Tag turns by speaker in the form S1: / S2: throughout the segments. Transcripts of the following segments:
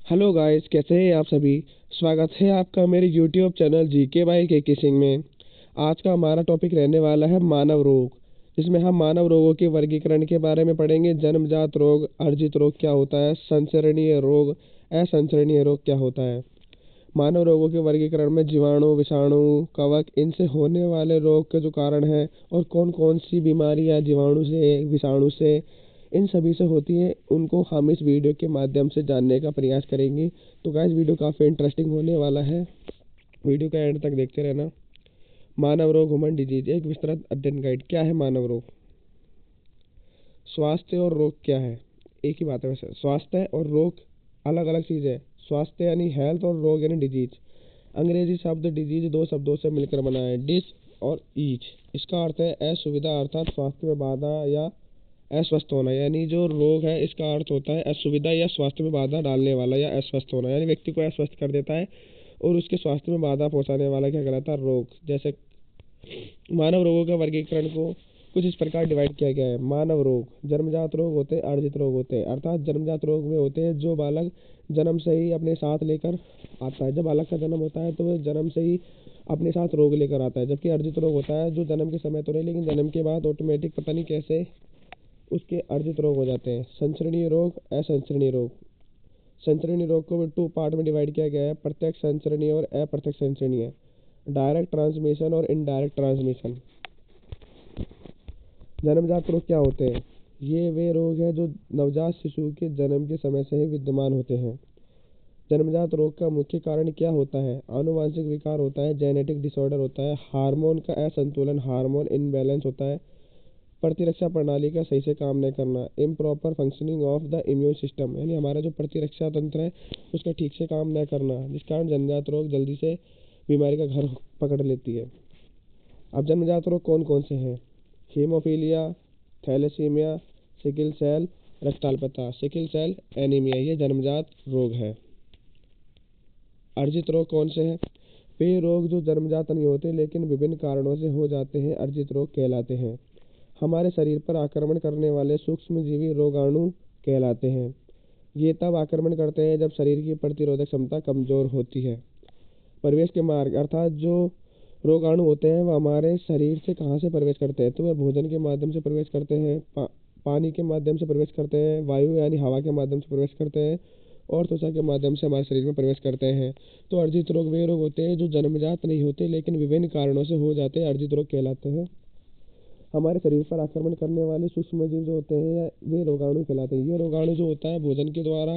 S1: Hello guys, कैसे हैं आप सभी। स्वागत है आपका मेरे यूट्यूब चैनल जीके बाई के किसिंग में। आज का हमारा टॉपिक रहने वाला है मानव रोग, जिसमें हम मानव रोगों के वर्गीकरण के बारे में पढ़ेंगे। जन्मजात रोग, अर्जित रोग क्या होता है, संचरणीय रोग, असंचरणीय रोग क्या होता है। मानव रोगों के वर्गीकरण में जीवाणु, विषाणु, कवक, इनसे होने वाले रोग के जो कारण हैं और कौन कौन सी बीमारियां जीवाणु से, विषाणु से, इन सभी से होती है, उनको हम इस वीडियो के माध्यम से जानने का प्रयास करेंगे। तो गाइस, वीडियो काफ़ी इंटरेस्टिंग होने वाला है, वीडियो का एंड तक देखते रहना। मानव रोग, ह्यूमन डिजीज, एक विस्तृत अध्ययन गाइड। क्या है मानव रोग? स्वास्थ्य और रोग क्या है? एक ही बात है वैसे, स्वास्थ्य और रोग अलग अलग चीज़ है। स्वास्थ्य यानी हेल्थ और रोग यानी डिजीज। अंग्रेजी शब्द डिजीज दो शब्दों से मिलकर बना है, डिस और ईज। इसका अर्थ है असुविधा, अर्थात स्वास्थ्य में बाधा या अस्वस्थ होना। यानी जो रोग है इसका अर्थ होता है असुविधा या स्वास्थ्य में बाधा डालने वाला या अस्वस्थ होना, यानी व्यक्ति को अस्वस्थ कर देता है और उसके स्वास्थ्य में बाधा पहुंचाने वाला क्या कहलाता है? रोग। जैसे मानव रोगों के वर्गीकरण को कुछ इस प्रकार डिवाइड किया गया है। मानव रोग, जन्मजात रोग होते हैं, अर्जित रोग होते हैं। अर्थात जन्मजात रोग में होते हैं जो बालक जन्म से ही अपने साथ लेकर आता है। जब बालक का जन्म होता है तो वह जन्म से ही अपने साथ रोग लेकर आता है। जबकि अर्जित रोग होता है जो जन्म के समय तो नहीं, लेकिन जन्म के बाद ऑटोमेटिक पता नहीं कैसे उसके अर्जित रोग हो जाते हैं। संचरणीय रोग, असंचरणीय रोग। संचरणीय रोग को टू पार्ट में डिवाइड किया गया है, प्रत्यक्ष संचरणीय और अप्रत्यक्ष संचरणीय। डायरेक्ट ट्रांसमिशन और इनडायरेक्ट ट्रांसमिशन। जन्मजात रोग क्या होते हैं? ये वे रोग हैं जो नवजात शिशु के जन्म के समय से ही विद्यमान होते हैं। जन्मजात रोग का मुख्य कारण क्या होता है? आनुवांशिक विकार होता है, जेनेटिक डिसऑर्डर होता है, हार्मोन का असंतुलन, हार्मोन इनबैलेंस होता है, प्रतिरक्षा प्रणाली का सही से काम न करना, improper functioning of the immune system, यानी हमारा जो प्रतिरक्षा तंत्र है उसका ठीक से काम न करना, जिस कारण जन्मजात रोग जल्दी से बीमारी का घर पकड़ लेती है। अब जन्मजात रोग कौन कौन से हैं? हीमोफीलिया, थैलेसीमिया, सिकिल सेल, रक्ताल्पता, सिकिल सेल एनीमिया, ये जन्मजात रोग है। अर्जित रोग कौन से हैं? वे रोग जो जन्मजात नहीं होते लेकिन विभिन्न कारणों से हो जाते हैं, अर्जित रोग कहलाते हैं। हमारे शरीर पर आक्रमण करने वाले सूक्ष्म जीवी रोगाणु कहलाते हैं। ये तब आक्रमण करते हैं जब शरीर की प्रतिरोधक क्षमता कमजोर होती है। प्रवेश के मार्ग, अर्थात जो रोगाणु होते हैं वह हमारे शरीर से कहाँ से प्रवेश करते हैं? तो वह भोजन के माध्यम से प्रवेश करते हैं, पानी के माध्यम से प्रवेश करते हैं, वायु यानी हवा के माध्यम से प्रवेश करते हैं और त्वचा के माध्यम से हमारे शरीर में प्रवेश करते हैं। तो अर्जित रोग वे रोग होते हैं जो जन्मजात नहीं होते लेकिन विभिन्न कारणों से हो जाते हैं, अर्जित रोग कहलाते हैं। हमारे शरीर पर आक्रमण करने वाले सूक्ष्म जीव जो होते हैं वे रोगाणु कहलाते हैं। ये रोगाणु जो होता है भोजन के द्वारा,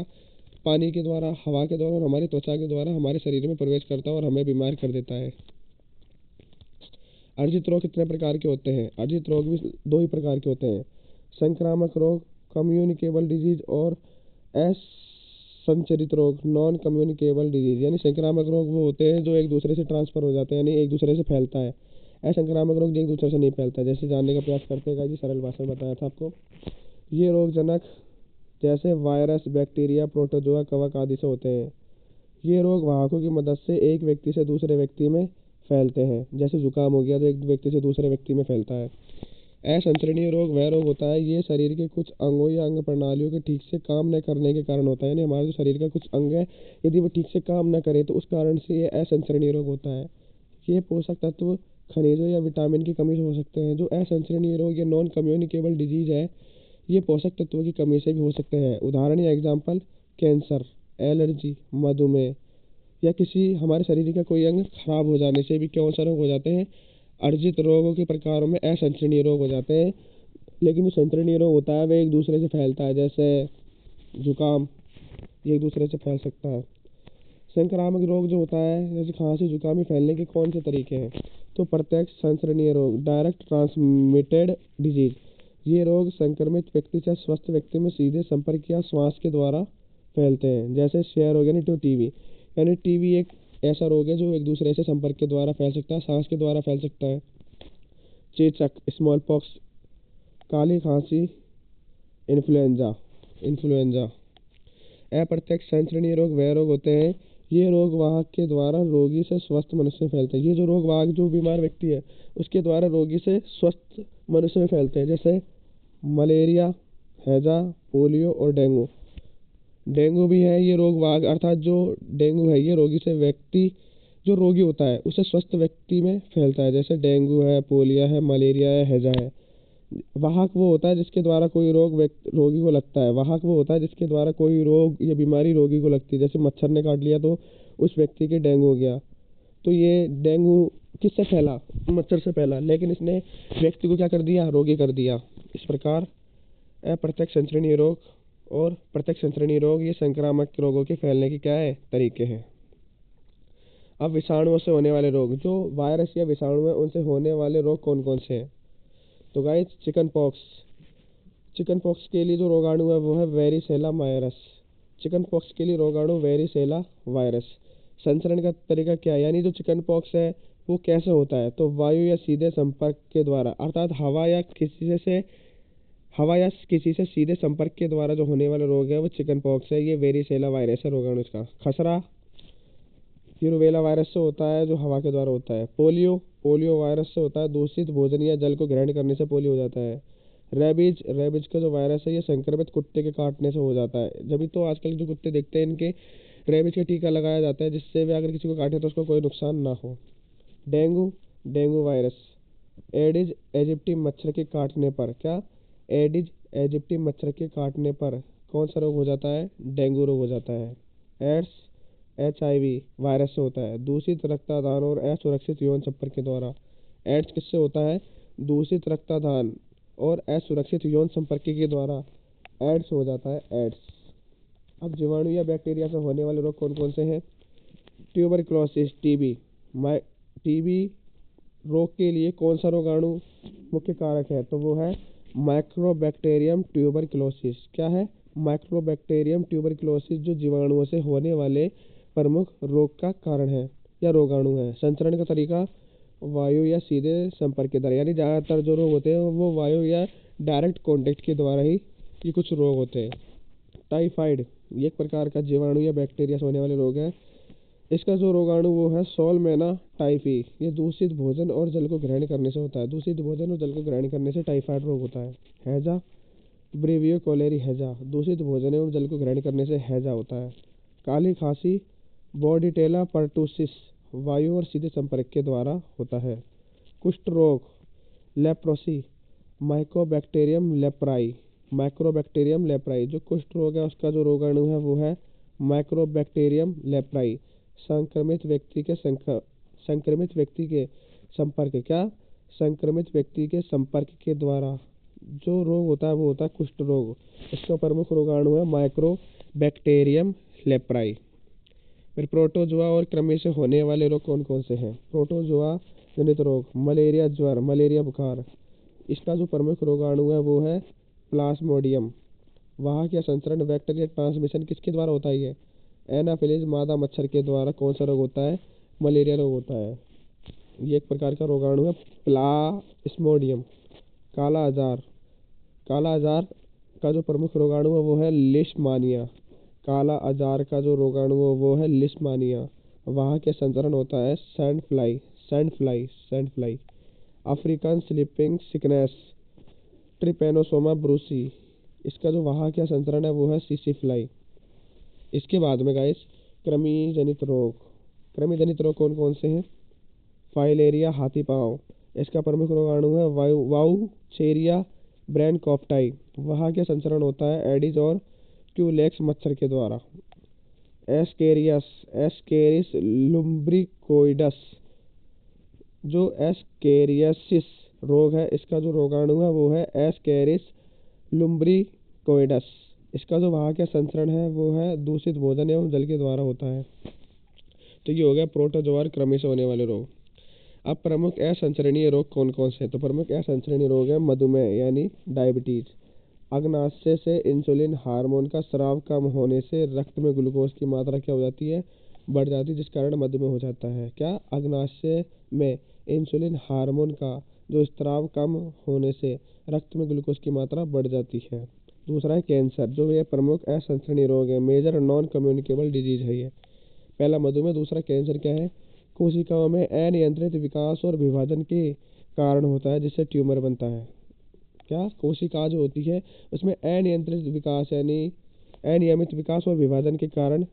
S1: पानी के द्वारा, हवा के द्वारा और हमारी त्वचा के द्वारा हमारे शरीर में प्रवेश करता है और हमें बीमार कर देता है। अर्जित रोग कितने प्रकार के होते हैं? अर्जित रोग भी दो ही प्रकार के होते हैं, संक्रामक रोग, कम्युनिकेबल डिजीज, और असंचरित रोग, नॉन कम्युनिकेबल डिजीज। यानी संक्रामक रोग वो होते हैं जो एक दूसरे से ट्रांसफर हो जाते हैं, यानी एक दूसरे से फैलता है। असंक्रामक रोग जो एक दूसरे से नहीं फैलता। जैसे जानने का प्रयास करते हैं जी, सरल भाषा में बताया था आपको। ये रोग जनक जैसे वायरस, बैक्टीरिया, प्रोटोजोआ, कवक आदि से होते हैं। ये रोग वाहकों की मदद से एक व्यक्ति से दूसरे व्यक्ति में फैलते हैं। जैसे जुकाम हो गया तो एक व्यक्ति से दूसरे व्यक्ति में फैलता है। असंचरणीय रोग वह रोग होता है, ये शरीर के कुछ अंगों या अंग प्रणालियों के ठीक से काम न करने के कारण होता है। यानी हमारे जो शरीर का कुछ अंग है यदि वो ठीक से काम न करे तो उस कारण से ये असंचरणीय रोग होता है। ये पोषक तत्व, खनिजों या विटामिन की कमी से हो सकते हैं। जो असंचरणीय रोग या नॉन कम्युनिकेबल डिजीज है ये पोषक तत्वों की कमी से भी हो सकते हैं। उदाहरण या एग्जाम्पल, कैंसर, एलर्जी, मधुमेह या किसी हमारे शरीर का कोई अंग खराब हो जाने से भी कौन सा रोग हो जाते हैं? अर्जित रोगों के प्रकारों में असंचरणीय रोग हो जाते हैं। लेकिन जो संचरणीय रोग होता है वह एक दूसरे से फैलता है। जैसे जुकाम, ये एक दूसरे से फैल सकता है। संक्रामक रोग जो होता है जैसे खांसी, जुकाम, में फैलने के कौन से तरीके हैं? तो प्रत्यक्ष संचरणीय रोग, डायरेक्ट ट्रांसमिटेड डिजीज। ये रोग संक्रमित व्यक्ति से स्वस्थ व्यक्ति में सीधे संपर्क या श्वास के द्वारा फैलते हैं। जैसे क्षय रोग यानी तो टीबी, यानी टीबी एक ऐसा रोग है जो एक दूसरे से संपर्क के द्वारा फैल सकता है, सांस के द्वारा फैल सकता है। चेचक, स्मॉल पॉक्स, काली खांसी, इन्फ्लुएंजा इन्फ्लुएंजा। अप्रत्यक्ष संचरणीय रोग वह रोग होते हैं, ये रोग वाहक के द्वारा रोगी से स्वस्थ मनुष्य में फैलते हैं। ये जो रोग वाहक जो बीमार व्यक्ति है उसके द्वारा रोगी से स्वस्थ मनुष्य में फैलते हैं। जैसे मलेरिया, हैजा, पोलियो और डेंगू। डेंगू भी है ये रोग वाहक, अर्थात जो डेंगू है ये रोगी से व्यक्ति, जो रोगी होता है उसे स्वस्थ व्यक्ति में फैलता है। जैसे डेंगू है, पोलियो है, मलेरिया है, हैजा है। वाहक वो होता है जिसके द्वारा कोई रोग रोगी को लगता है। वाहक वो होता है जिसके द्वारा कोई रोग या बीमारी रोगी को लगती है। जैसे मच्छर ने काट लिया तो उस व्यक्ति के डेंगू हो गया। तो ये डेंगू किससे फैला? मच्छर से फैला, लेकिन इसने व्यक्ति को क्या कर दिया? रोगी कर दिया। इस प्रकार अप्रत्यक्ष संचरणीय रोग और प्रत्यक्ष संचरणीय रोग ये संक्रामक रोगों के फैलने के क्या है? तरीके हैं। अब विषाणुओं से होने वाले रोग, जो वायरस या विषाणु है उनसे होने वाले रोग कौन कौन से हैं? तो guys chicken pox. Chicken pox के लिए जो रोगाणु है वो है वेरिसेला वायरस। चिकन पॉक्स के लिए रोगाणु वेरिसेला वायरस। संचरण का तरीका क्या है? यानी जो चिकन पॉक्स है वो कैसे होता है? तो वायु या सीधे संपर्क के द्वारा, अर्थात हवा या किसी से सीधे संपर्क के द्वारा जो होने वाला रोग है वो चिकन पॉक्स है। ये वेरिसेला वायरस है रोगाणु इसका। खसरा ये रूबेला वायरस से होता है जो हवा के द्वारा होता है। पोलियो वायरस से होता है। दूषित भोजन या जल को ग्रहण करने से पोलियो हो जाता है। रेबीज का जो वायरस है ये संक्रमित कुत्ते के काटने से हो जाता है। जब तो आजकल जो कुत्ते देखते हैं इनके रेबीज का टीका लगाया जाता है जिससे भी अगर किसी को काटे तो उसको कोई नुकसान ना हो। डेंगू वायरस एडिज एजिप्टी मच्छर के काटने पर, क्या? एडिज एजिप्टी मच्छर के काटने पर कौन सा रोग हो जाता है? डेंगू रोग हो जाता है। एड्स HIV वायरस से होता है। दूषित रक्तदान और असुरक्षित यौन संपर्क के द्वारा। एड्स किससे होता है? दूषित रक्तदान और असुरक्षित यौन संपर्क के द्वारा एड्स हो जाता है। एड्स। अब जीवाणु या बैक्टीरिया से होने वाले रोग कौन कौन से हैं? ट्यूबरक्लोसिस टीबी रोग के लिए कौन सा रोगाणु मुख्य कारक है? तो वो है माइक्रोबैक्टीरियम ट्यूबरक्लोसिस। क्या है? माइक्रोबैक्टीरियम ट्यूबरक्लोसिस जो जीवाणुओं से होने वाले प्रमुख रोग का कारण है या रोगाणु है। संचरण का तरीका वायु या सीधे संपर्क के द्वारा, यानी ज़्यादातर जो रोग होते हैं वो वायु या डायरेक्ट कॉन्टेक्ट के द्वारा ही ये कुछ रोग होते हैं। टाइफाइड ये एक प्रकार का जीवाणु या बैक्टीरिया से होने वाले रोग है। इसका जो रोगाणु वो है सोलमेना टाइफी। ये दूषित भोजन और जल को ग्रहण करने से होता है। दूषित भोजन और जल को ग्रहण करने से टाइफाइड रोग होता है। हैजा ब्रेवियो कोलेरी हैजा, दूषित भोजन एवं जल को ग्रहण करने से हैजा होता है। काली खांसी बॉर्डिटेला पर्टुसिस वायु और सीधे संपर्क के द्वारा होता है। कुष्ठ रोग लेप्रोसी माइक्रोबैक्टीरियम लेप्राई जो कुष्ठ रोग है उसका जो रोगाणु है वो है माइक्रोबैक्टीरियम लेप्राई। संक्रमित व्यक्ति के संपर्क, क्या? संक्रमित व्यक्ति के संपर्क के द्वारा जो रोग होता है वो होता है कुष्ठ रोग। इसका प्रमुख रोगाणु है माइक्रोबैक्टीरियम लेप्राई। फिर प्रोटोजोआ और कृमि से होने वाले रोग कौन कौन से हैं? प्रोटोजोआ जनित रोग मलेरिया ज्वर, मलेरिया बुखार। इसका जो प्रमुख रोगाणु है वो है प्लाज्मोडियम। वाहक या संचरण बैक्टीरिया ट्रांसमिशन किसके द्वारा होता है? ये एनाफिलीज मादा मच्छर के द्वारा कौन सा रोग होता है? मलेरिया रोग होता है। ये एक प्रकार का रोगाणु है प्लाज्मोडियम। काला आजार का जो प्रमुख रोगाणु है वो है लिस्टमानिया। काला आजार का जो रोगाणु है वो है लिस्टमानिया। वाहक या संचरण होता है sand fly. African sleeping sickness Trypanosoma Brucie. इसका जो वाहक या संचरण है वो है सीसी फ्लाई। इसके बाद में गाइस कृमि जनित रोग कौन कौन से हैं? फाइलेरिया हाथी पाँव। इसका प्रमुख रोगाणु है वाउचेरिया ब्रैनकॉप्टाई। वाहक या संचरण होता है एडिज और क्यूलेक्स मच्छर के द्वारा। एस्केरिस लुम्ब्रिकोइडस जो एस्केरियासिस रोग है इसका जो रोगाणु है वो है एस्केरिस लुम्ब्रिकोइडस। इसका जो वाहक या संचरण है वो है दूषित भोजन एवं जल के द्वारा होता है। तो ये हो गया प्रोटोजोआ और कृमि से होने वाले रोग। अब प्रमुख असंचरणीय रोग कौन कौन से हैं? तो प्रमुख असंचरणीय रोग है मधुमेह यानी डायबिटीज। अग्नाशय से इंसुलिन हार्मोन का स्राव कम होने से रक्त में ग्लूकोज की मात्रा क्या हो जाती है? बढ़ जाती है, जिस कारण मधुमेह हो जाता है। क्या? अग्नाशय में इंसुलिन हार्मोन का जो स्राव कम होने से रक्त में ग्लूकोज की मात्रा बढ़ जाती है। दूसरा है कैंसर, जो ये प्रमुख असंचरणीय रोग है, मेजर नॉन कम्युनिकेबल डिजीज है ये। पहला मधुमेह, दूसरा कैंसर। क्या है? कोशिकाओं में अनियंत्रित विकास और विभाजन के कारण होता है जिससे ट्यूमर बनता है। क्या? कोशिका जो होती है उसमें अनियंत्रित विकास यानी अनियमित विकास और विभाजन के कारण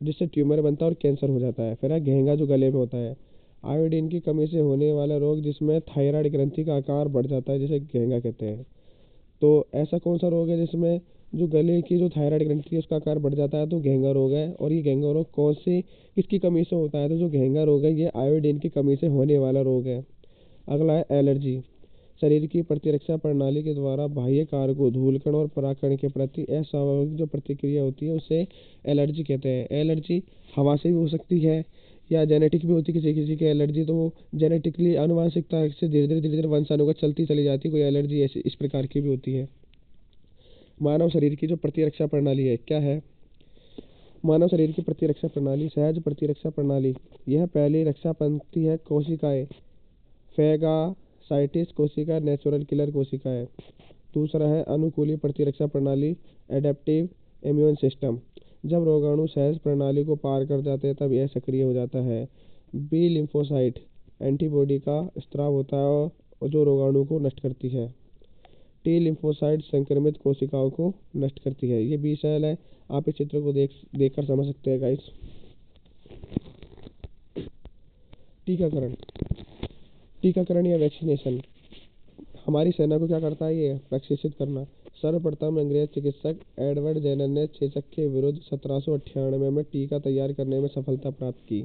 S1: जिससे ट्यूमर बनता है और कैंसर हो जाता है। फिर है घेंगा जो गले में होता है। आयोडीन की कमी से होने वाला रोग जिसमें थायराइड ग्रंथि का आकार बढ़ जाता है, जिसे घेंगा कहते हैं। तो ऐसा कौन सा रोग है जिसमें जो गले की जो थायराइड ग्रंथि है उसका आकार बढ़ जाता है? तो घेंगा रोग है। और ये घेंगा रोग कौन सी किसकी कमी से होता है? तो जो घेंगा रोग है ये आयोडीन की कमी से होने वाला रोग है। अगला है एलर्जी। शरीर की प्रतिरक्षा प्रणाली के द्वारा बाह्य कारकों, धूलकण और परागकण के प्रति अस्वाभाविक जो प्रतिक्रिया होती है उसे एलर्जी कहते हैं। एलर्जी हवा से भी हो सकती है या जेनेटिक भी होती है। किसी किसी की एलर्जी तो वो जेनेटिकली आनुवांशिकता से धीरे धीरे वंशानुगत चलती चली जाती है। कोई एलर्जी ऐसी इस प्रकार की भी होती है। मानव शरीर की जो प्रतिरक्षा प्रणाली है क्या है? मानव शरीर की प्रतिरक्षा प्रणाली, सहज प्रतिरक्षा प्रणाली। यह पहली रक्षा पंक्ति है कोशिकाएं, फेगासाइटिस कोशिका, नेचुरल किलर कोशिकाएं। दूसरा है अनुकूली प्रतिरक्षा प्रणाली, एडेप्टिव इम्यून सिस्टम। जब रोगाणु सहज प्रणाली को पार कर जाते हैं तब यह सक्रिय हो जाता है। बी लिम्फोसाइट एंटीबॉडी का स्त्राव होता है और जो रोगाणु को नष्ट करती है। टी लिम्फोसाइट संक्रमित कोशिकाओं को नष्ट करती है। ये बी सेल है। आप इस चित्र को देखकर समझ सकते हैं गाइस। टीकाकरण। टीकाकरण या वैक्सीनेशन हमारी सेना को क्या करता है? ये प्रशिक्षित करना। सर्वप्रथम अंग्रेज चिकित्सक एडवर्ड जेनर ने चेचक के विरुद्ध 1798 में टीका तैयार करने में सफलता प्राप्त की।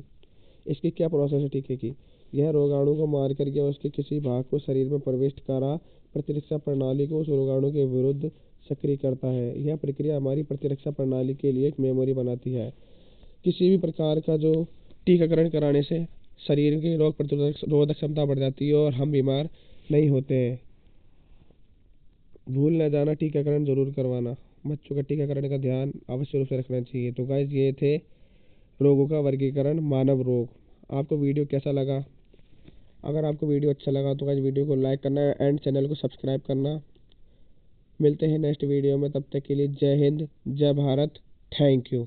S1: इसकी क्या प्रोसेस है टीके की? यह रोगाणु को मार कर या उसके किसी भाग को शरीर में प्रविष्ट करा प्रतिरक्षा प्रणाली को उस रोगाणु के विरुद्ध सक्रिय करता है। यह प्रक्रिया हमारी प्रतिरक्षा प्रणाली के लिए एक मेमोरी बनाती है। किसी भी प्रकार का जो टीकाकरण कराने से शरीर की रोग प्रतिरोधक क्षमता बढ़ जाती है और हम बीमार नहीं होते हैं। भूल न जाना टीकाकरण जरूर करवाना। बच्चों का टीकाकरण का ध्यान अवश्य रूप से रखना चाहिए। तो गाइस ये थे रोगों का वर्गीकरण, मानव रोग। आपको वीडियो कैसा लगा? अगर आपको वीडियो अच्छा लगा तो गाइस वीडियो को लाइक करना एंड चैनल को सब्सक्राइब करना। मिलते हैं नेक्स्ट वीडियो में, तब तक के लिए जय हिंद, जय भारत, थैंक यू।